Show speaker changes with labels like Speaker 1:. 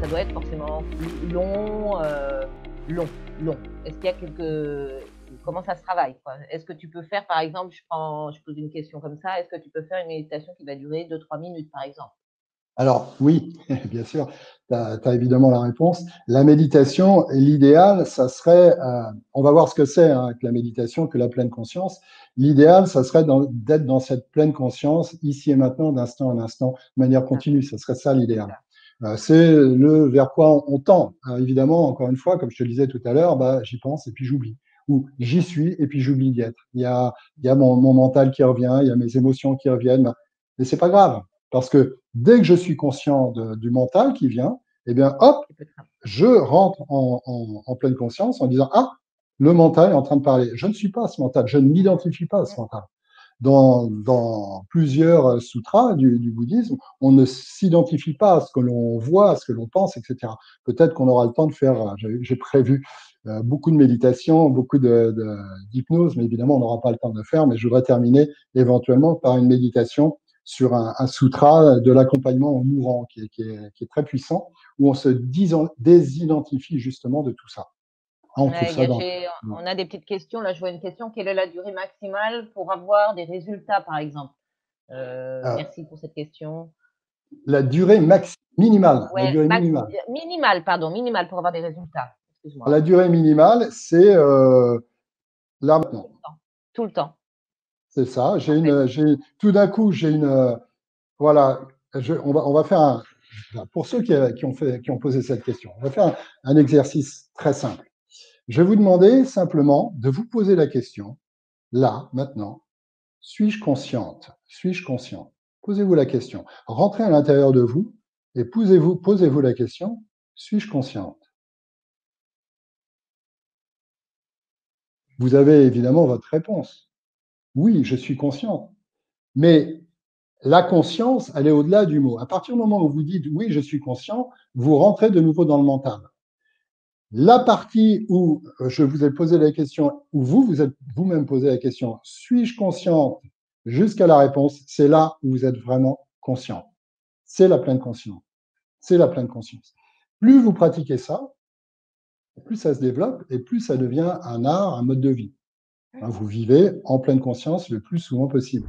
Speaker 1: ça doit être forcément long, long, long. Est-ce qu'il y a comment ça se travaille, quoi? Est-ce que tu peux faire, par exemple, je pose une question comme ça, est-ce que tu peux faire une méditation qui va durer 2-3 minutes, par exemple?
Speaker 2: Alors oui, bien sûr, tu as évidemment la réponse. La méditation, l'idéal, ça serait, on va voir ce que c'est hein, que la méditation, que la pleine conscience. L'idéal, ça serait d'être dans cette pleine conscience, ici et maintenant, d'instant en instant, de manière continue. Ça serait ça l'idéal. C'est le vers quoi on tend. Alors, évidemment, encore une fois, comme je te le disais tout à l'heure, bah, j'y pense et puis j'oublie. Ou j'y suis et puis j'oublie d'y être. Il y a mon mental qui revient, il y a mes émotions qui reviennent. Bah, mais c'est pas grave. Parce que dès que je suis conscient du mental qui vient, eh bien, hop, je rentre en pleine conscience en disant, ah, le mental est en train de parler. Je ne suis pas ce mental, je ne m'identifie pas à ce mental. Dans plusieurs sutras du bouddhisme, on ne s'identifie pas à ce que l'on voit, à ce que l'on pense, etc. Peut-être qu'on aura le temps de faire, j'ai prévu beaucoup de méditation, beaucoup d'hypnose, mais évidemment, on n'aura pas le temps de le faire. Mais je voudrais terminer éventuellement par une méditation sur un sutra de l'accompagnement au mourant, qui est très puissant, où on se désidentifie justement de tout ça. Ah, on trouve
Speaker 1: Ouais,
Speaker 2: ça
Speaker 1: on a des petites questions. Là, je vois une question. Quelle est la durée maximale pour avoir des résultats, par exemple? Merci pour cette question.
Speaker 2: la durée minimale. La
Speaker 1: Ouais,
Speaker 2: durée minimale.
Speaker 1: minimale, pardon, minimale pour avoir des résultats. Excuse-moi.
Speaker 2: La durée minimale, c'est là maintenant.
Speaker 1: Tout le temps. Tout le temps,
Speaker 2: C'est ça.
Speaker 1: en fait.
Speaker 2: Tout d'un coup, j'ai une, voilà. On va faire pour ceux qui ont posé cette question, on va faire un exercice très simple. Je vais vous demander simplement de vous poser la question, là, maintenant, suis-je consciente? Suis-je conscient? Posez-vous la question. Rentrez à l'intérieur de vous et posez-vous la question, suis-je consciente? Vous avez évidemment votre réponse. Oui, je suis conscient. Mais la conscience, elle est au-delà du mot. À partir du moment où vous dites oui, je suis conscient, vous rentrez de nouveau dans le mental. La partie où je vous ai posé la question, où vous êtes vous-même posé la question, suis-je consciente jusqu'à la réponse, c'est là où vous êtes vraiment conscient. C'est la pleine conscience. C'est la pleine conscience. Plus vous pratiquez ça, plus ça se développe et plus ça devient un art, un mode de vie. Vous vivez en pleine conscience le plus souvent possible.